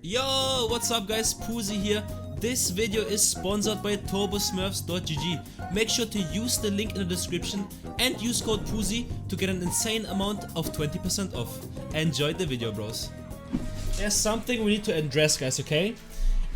Yo, what's up guys, Pusi here. This video is sponsored by turbosmurfs.gg. Make sure to use the link in the description and use code Pusi to get an insane amount of 20% off. Enjoy the video, bros. There's something we need to address, guys, okay?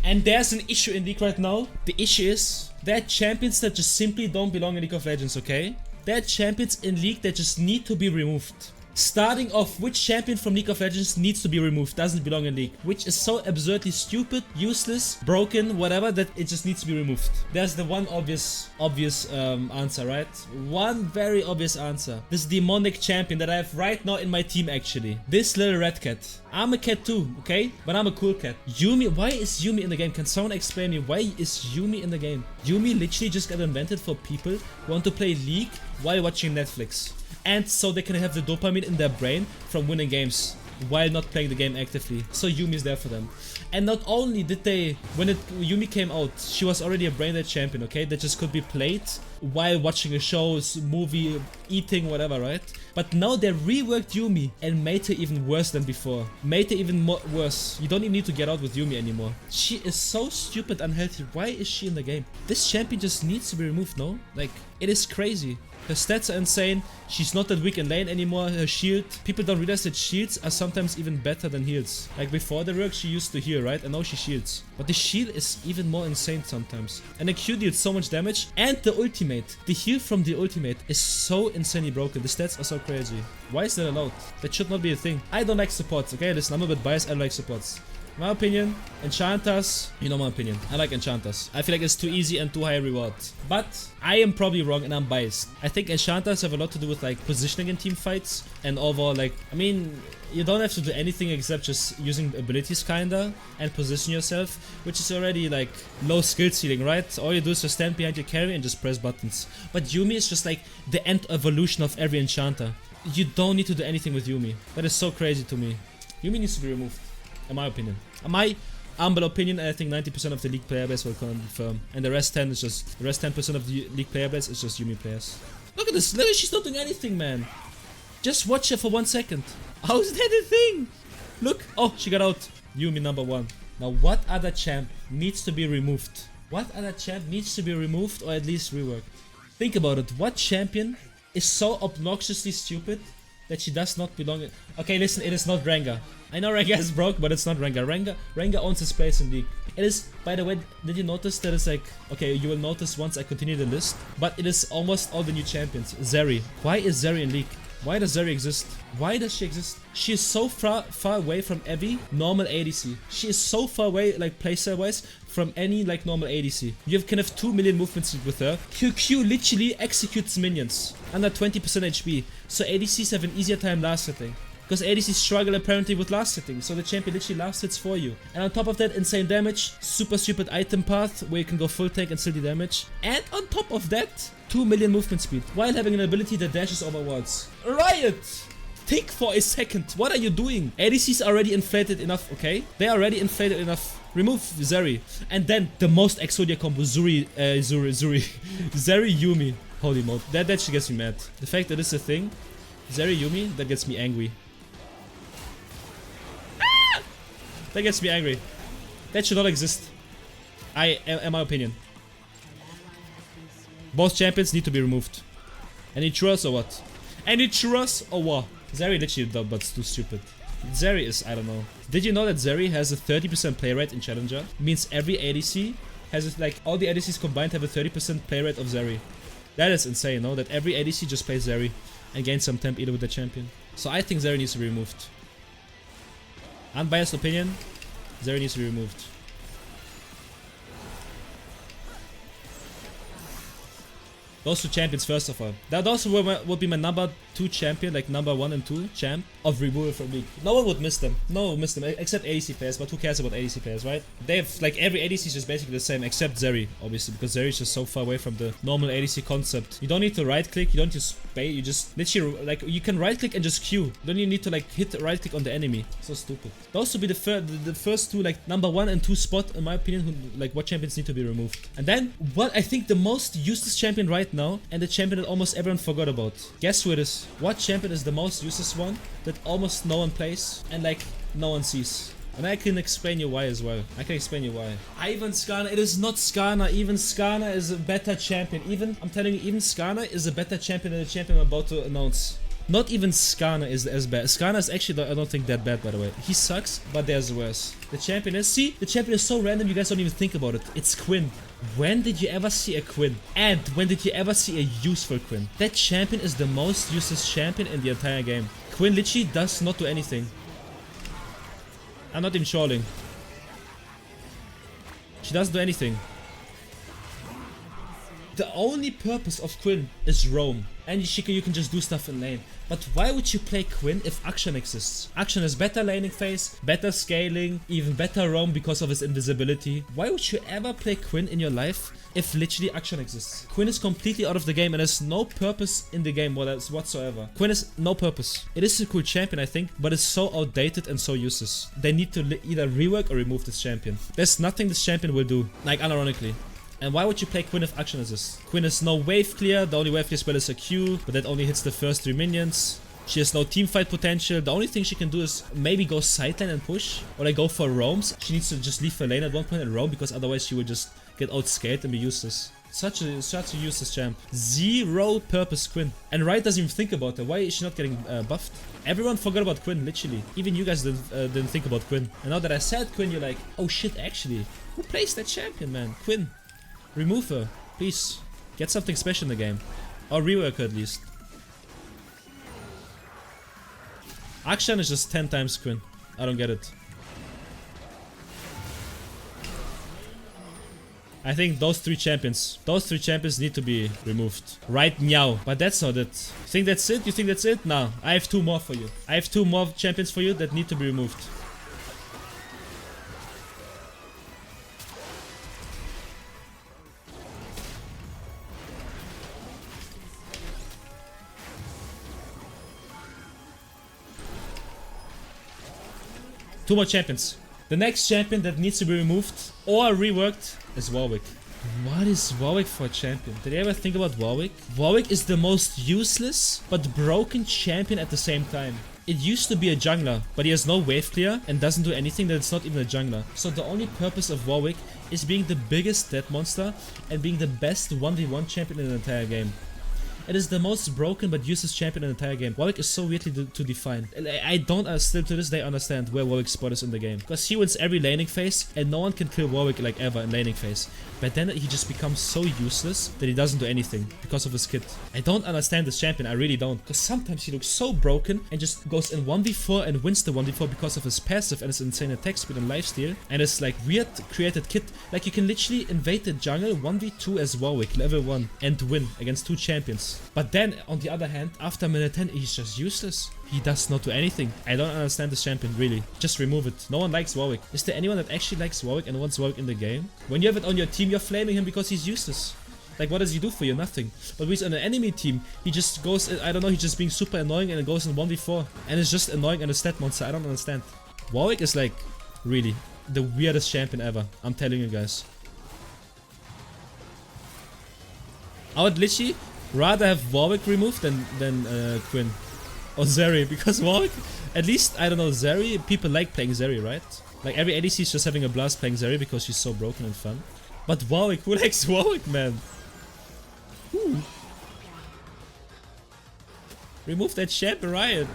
And there's an issue in League right now. The issue is there are champions that just simply don't belong in League of Legends, okay? There are champions in League that just need to be removed. Starting off, which champion from League of Legends needs to be removed, doesn't belong in League, which is so absurdly stupid, useless, broken, whatever, that it just needs to be removed. There's the one obvious answer, right? One very obvious answer. This demonic champion that I have right now in my team, actually. This little red cat. I'm a cat too, okay? But I'm a cool cat. Yuumi, why is Yuumi in the game? Can someone explain me why is Yuumi in the game? Yuumi literally just got invented for people who want to play League while watching Netflix. And so they can have the dopamine in their brain from winning games while not playing the game actively. So Yuumi is there for them. And not only did they, when Yuumi came out, she was already a brain dead champion, okay? That just could be played while watching a show, movie, eating, whatever, right? But now they reworked Yuumi and made her even worse than before. Made her even worse. You don't even need to get out with Yuumi anymore. She is so stupid, unhealthy. Why is she in the game? This champion just needs to be removed, no? Like, it is crazy. Her stats are insane, she's not that weak in lane anymore, her shield, people don't realize that shields are sometimes even better than heals. Like before the rework she used to heal, right? And now she shields. But the shield is even more insane sometimes. And the Q deals so much damage, and the ultimate, the heal from the ultimate is so insanely broken, the stats are so crazy. Why is that allowed? That should not be a thing. I don't like supports, okay? Listen, I'm a bit biased, I don't like supports. My opinion, enchanters, you know my opinion. I like enchanters. I feel like it's too easy and too high reward. But I am probably wrong and I'm biased. I think enchanters have a lot to do with like positioning in team fights and overall, like, I mean, you don't have to do anything except just using abilities kinda and position yourself, which is already like low skill ceiling, right? All you do is just stand behind your carry and just press buttons. But Yuumi is just like the end evolution of every enchanter. You don't need to do anything with Yuumi. That is so crazy to me. Yuumi needs to be removed. In my opinion. In my humble opinion, I think 90% of the League player base will confirm. And the rest 10% of the League player base is just Yuumi players. Look at this, literally she's not doing anything, man. Just watch her for 1 second. How is that a thing? Look, oh, she got out. Yuumi #1. Now what other champ needs to be removed? What other champ needs to be removed or at least reworked? Think about it, what champion is so obnoxiously stupid that she does not belong in... Okay, listen, it is not Rengar. I know Rengar is broke, but it's not Rengar. Rengar owns his place in League. It is, by the way, did you notice that it's like... Okay, you will notice once I continue the list, but it is almost all the new champions. Zeri. Why is Zeri in League? Why does Zeri exist? Why does she exist? She is so far away from every normal ADC. She is so far away, like playstyle wise, from any like normal ADC. You can have 2 million movement speed with her. Q literally executes minions under 20% HP. So ADCs have an easier time last hitting. Because ADCs struggle apparently with last hitting, so the champion literally last hits for you. And on top of that, insane damage, super stupid item path where you can go full tank and still do damage. And on top of that, 2 million movement speed, while having an ability that dashes over walls. Riot! Think for a second, what are you doing? ADCs are already inflated enough, okay? They are already inflated enough. Remove Zeri. And then the most Exodia combo, Zeri Yuumi. Holy moly, that shit gets me mad. The fact that it's a thing, Zeri Yuumi, that gets me angry. That gets me angry. That should not exist. In my opinion. Both champions need to be removed. Any churros or what? Any churros or what? Zeri literally dumb, but it's too stupid. Zeri is, I don't know. Did you know that Zeri has a 30% play rate in Challenger? Means every ADC has, like, all the ADCs combined have a 30% play rate of Zeri. That is insane, no? That every ADC just plays Zeri and gains some temp either with the champion. So I think Zeri needs to be removed. Unbiased opinion, Zeri needs to be removed. Those two champions first of all. Those would be my number 2 champion, like number 1 and 2 champ of removal from League. No one would miss them. No one would miss them except ADC players, but who cares about ADC players, right? They have, like, every ADC is just basically the same except Zeri, obviously, because Zeri is just so far away from the normal ADC concept. You don't need to right click, you don't just spay, you just literally, like, you can right click and just Q. You don't even need to, like, hit right click on the enemy. So stupid. Those would be the first two, like, number 1 and 2 spot, in my opinion, who, like, what champions need to be removed. And then, what I think the most useless champion right now, and the champion that almost everyone forgot about. Guess who it is? What champion is the most useless one that almost no one plays and like no one sees? And I can explain you why as well. I can explain you why. Even Skarner, it is not Skarner. Even Skarner is a better champion. Even, I'm telling you, even Skarner is a better champion than the champion I'm about to announce. Not even Skarner is as bad. Skarner is actually, I don't think, that bad, by the way. He sucks, but there's worse. The champion is, see? The champion is so random, you guys don't even think about it. It's Quinn. When did you ever see a Quinn? And when did you ever see a useful Quinn? That champion is the most useless champion in the entire game. Quinn literally does not do anything. I'm not even trolling. She doesn't do anything. The only purpose of Quinn is roam. And you can just do stuff in lane. But why would you play Quinn if Akshan exists? Akshan has better laning phase, better scaling, even better roam because of his invisibility. Why would you ever play Quinn in your life if literally Akshan exists? Quinn is completely out of the game and has no purpose in the game whatsoever. Quinn has no purpose. It is a cool champion, I think, but it's so outdated and so useless. They need to either rework or remove this champion. There's nothing this champion will do, like unironically. And why would you play Quinn if Akshan exists? Quinn has no wave clear, the only wave clear spell is a Q, but that only hits the first 3 minions. She has no teamfight potential, the only thing she can do is maybe go sideline and push, or like go for roams. She needs to just leave her lane at one point and roam, because otherwise she will just get outscaled and be useless. Such a useless champ. Zero purpose Quinn. And Riot doesn't even think about her. Why is she not getting buffed? Everyone forgot about Quinn, literally. Even you guys didn't think about Quinn. And now that I said Quinn, you're like, oh shit, actually. Who plays that champion, man? Quinn. Remove her, please. Get something special in the game. Or rework her at least. Akshan is just 10 times Quinn. I don't get it. I think those three champions need to be removed right now. But that's not it. You think that's it? You think that's it? No, I have 2 more for you. I have 2 more champions for you that need to be removed. Two more champions. The next champion that needs to be removed or reworked is Warwick. What is Warwick for a champion? Did you ever think about Warwick? Warwick is the most useless but broken champion at the same time. It used to be a jungler, but he has no wave clear and doesn't do anything that it's not even a jungler. So the only purpose of Warwick is being the biggest dead monster and being the best 1v1 champion in the entire game. It is the most broken but useless champion in the entire game. Warwick is so weirdly to define. I don't still to this day understand where Warwick's spot is in the game. Because he wins every laning phase and no one can kill Warwick like ever in laning phase. But then he just becomes so useless that he doesn't do anything because of his kit. I don't understand this champion, I really don't. Because sometimes he looks so broken and just goes in 1v4 and wins the 1v4 because of his passive and his insane attack speed and lifesteal. And his like weird created kit. Like you can literally invade the jungle 1v2 as Warwick, level 1, and win against 2 champions. But then, on the other hand, after minute 10, he's just useless. He does not do anything. I don't understand this champion, really. Just remove it. No one likes Warwick. Is there anyone that actually likes Warwick and wants Warwick in the game? When you have it on your team, you're flaming him because he's useless. Like, what does he do for you? Nothing. But when he's on an enemy team, he just goes, I don't know, he's just being super annoying and it goes in 1v4. And it's just annoying and a stat monster. I don't understand. Warwick is like, really, the weirdest champion ever. I'm telling you guys. I would literally rather have Warwick removed than Quinn. Or Zeri, because Warwick, at least, I don't know, Zeri, people like playing Zeri, right? Like every ADC is just having a blast playing Zeri because she's so broken and fun. But Warwick, who likes Warwick, man? Ooh. Remove that champ, Riot.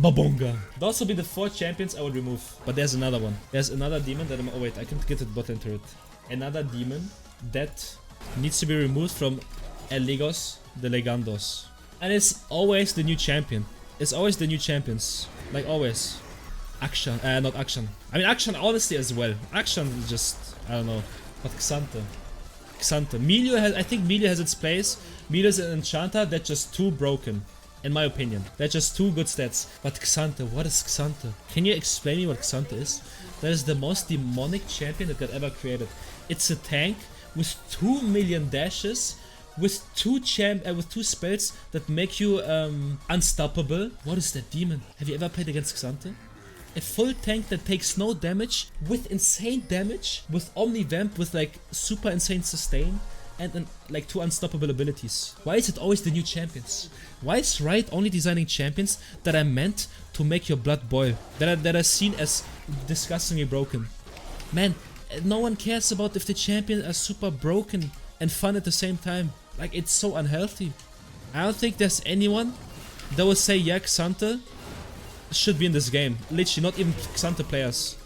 Babonga. Those will be the 4 champions I would remove. But there's another one. There's another demon that oh wait, I can't get to the bot lane turret. Another demon that needs to be removed from Eligos the Legandos. And it's always the new champion. It's always the new champions. Like always. Akshan. Not Akshan. I mean Akshan honestly as well. Akshan is just, I don't know. But Xante. Milio has, I think Milio has its place. Milio is an enchanter that's just too broken. In my opinion. They're just 2 good stats. But Xante, what is Xante? Can you explain me what Xante is? That is the most demonic champion that got ever created. It's a tank with 2 million dashes, with 2 spells that make you unstoppable. What is that demon? Have you ever played against Xante? A full tank that takes no damage, with insane damage, with Omni Vamp, with like super insane sustain. and like 2 unstoppable abilities. Why is it always the new champions? Why is Riot only designing champions that are meant to make your blood boil? That are seen as disgustingly broken? Man, no one cares about if the champions are super broken and fun at the same time. Like, it's so unhealthy. I don't think there's anyone that will say, yeah, Xante should be in this game. Literally, not even Xante players.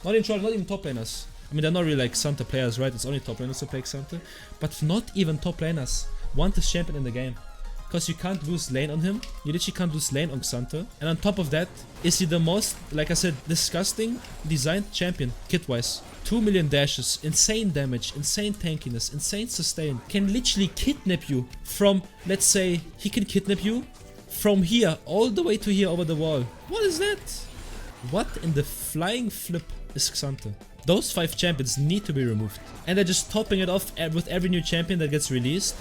Not even top laners. I mean, they're not really like Xante players, right? It's only top laners who play Xante. But not even top laners want this champion in the game. Because you can't lose lane on him. You literally can't lose lane on Xante. And on top of that, is he the most, like I said, disgusting designed champion, kit-wise. 2 million dashes, insane damage, insane tankiness, insane sustain. Can literally kidnap you from, let's say, he can kidnap you from here all the way to here over the wall. What is that? What in the flying flip is Xante? Those 5 champions need to be removed. And they're just topping it off with every new champion that gets released.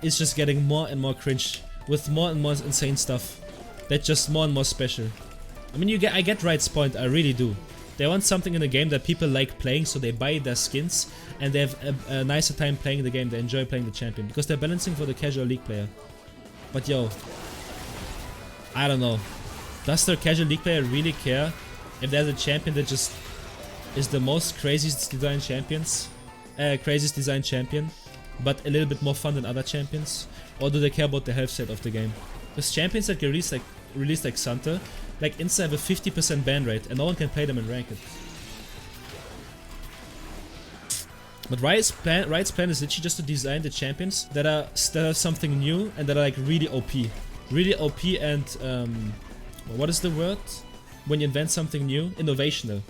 It's just getting more and more cringe with more and more insane stuff. That's just more and more special. I mean, I get Riot's point, I really do. They want something in the game that people like playing, so they buy their skins and they have a nicer time playing the game. They enjoy playing the champion because they're balancing for the casual league player. But yo, I don't know. Does the casual league player really care if there's a champion that just is the most craziest designed champion, but a little bit more fun than other champions? Or do they care about the health set of the game? Because champions that get released like Xante, like insta have a 50% ban rate and no one can play them in ranked. But Riot's plan is literally just to design the champions that are something new and that are like really OP. Really OP and what is the word? When you invent something new? Innovational.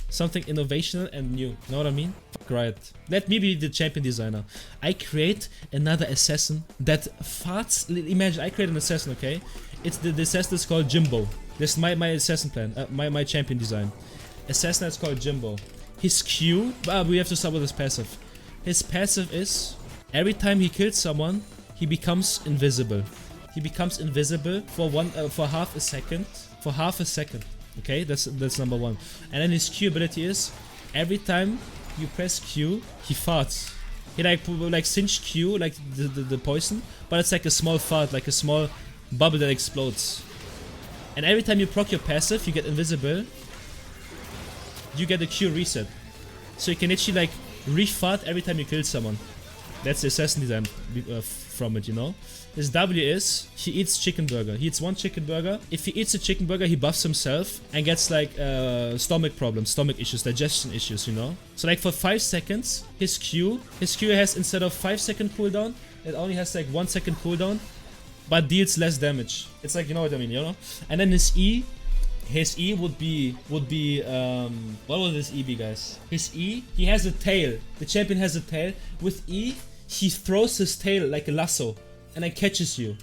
Something innovational and new. Know what I mean? Fuck Riot. Let me be the champion designer. I create another assassin that farts. Imagine I create an assassin, okay? It's the assassin is called Jimbo. This is my assassin plan, my champion design. Assassin is called Jimbo. His Q, we have to start with his passive. His passive is, every time he kills someone, he becomes invisible. He becomes invisible for half a second. For half a second. Okay, that's number 1. And then his Q ability is, every time you press Q, he farts. He like cinch Q, like the poison, but it's like a small fart, like a small bubble that explodes. And every time you proc your passive, you get invisible, you get a Q reset. So you can actually like re-fart every time you kill someone. That's the assassin design from it, you know. His W is, he eats chicken burger. He eats 1 chicken burger. If he eats a chicken burger, he buffs himself and gets like stomach problems, stomach issues, digestion issues, you know. So like for 5 seconds, his Q has, instead of 5-second cooldown, it only has like 1-second cooldown, but deals less damage. It's like, you know what I mean, you know. And then his E would be what would his E be, guys? His E, he has a tail. The champion has a tail. With E, he throws his tail like a lasso and then catches you.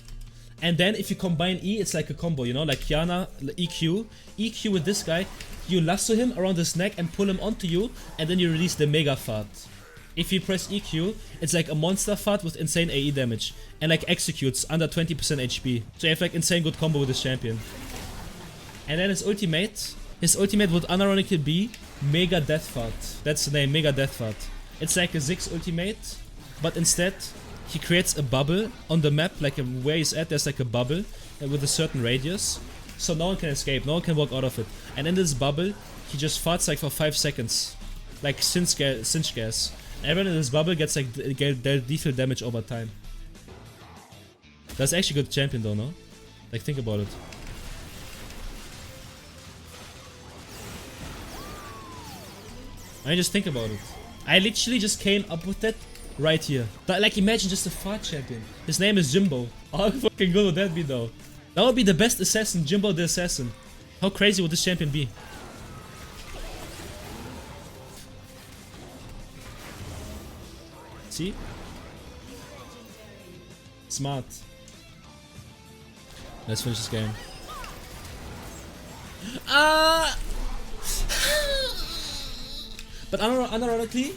And then if you combine E, it's like a combo, you know, like Kiana, EQ with this guy, you lasso him around his neck and pull him onto you, and then you release the mega fart. If you press EQ, it's like a monster fart with insane AE damage and like executes under 20% HP. So you have like insane good combo with this champion. And then his ultimate would unironically be Mega Death Fart. That's the name, Mega Death Fart. It's like a Ziggs ultimate, but instead he creates a bubble on the map, like where he's at, there's like a bubble with a certain radius, so no one can escape, no one can walk out of it. And in this bubble, he just farts like for 5 seconds, like cinch gas. Everyone in this bubble gets like lethal damage over time. That's actually a good champion though, no? Like, think about it. I mean, just think about it. I literally just came up with that right here. Like, imagine just a fart champion. His name is Jimbo. How fucking good would that be though? That would be the best assassin, Jimbo the assassin. How crazy would this champion be? See? Smart. Let's finish this game. But unironically,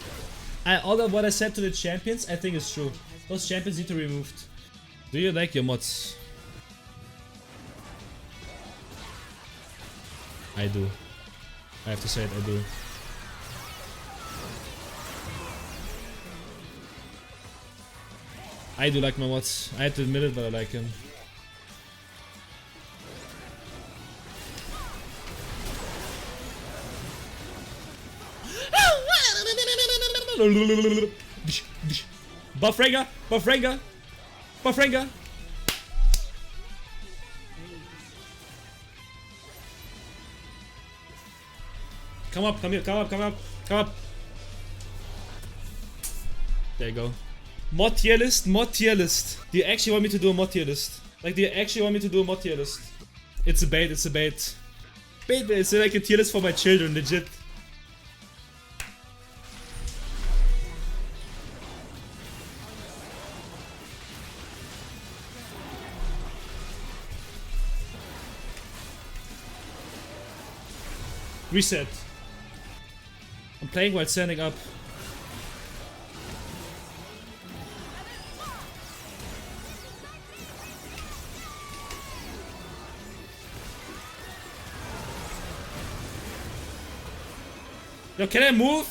all of what I said to the champions, I think is true. Those champions need to be removed. Do you like your mods? I do. I have to say it, I do. I do like my mods. I had to admit it, but I like him. Buff Rengar! Buff Rengar! Buff Rengar! Come up, come here, come up, come up, come up. There you go. Mod tier list, mod tier list. Do you actually want me to do a mod tier list? Like, do you actually want me to do a mod tier list? It's a bait, it's a bait. Bait, it's like a tier list for my children, legit. Reset. I'm playing while standing up. Yo, can I move?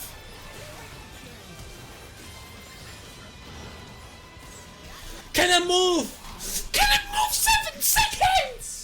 Can I move? Can I move 7 seconds?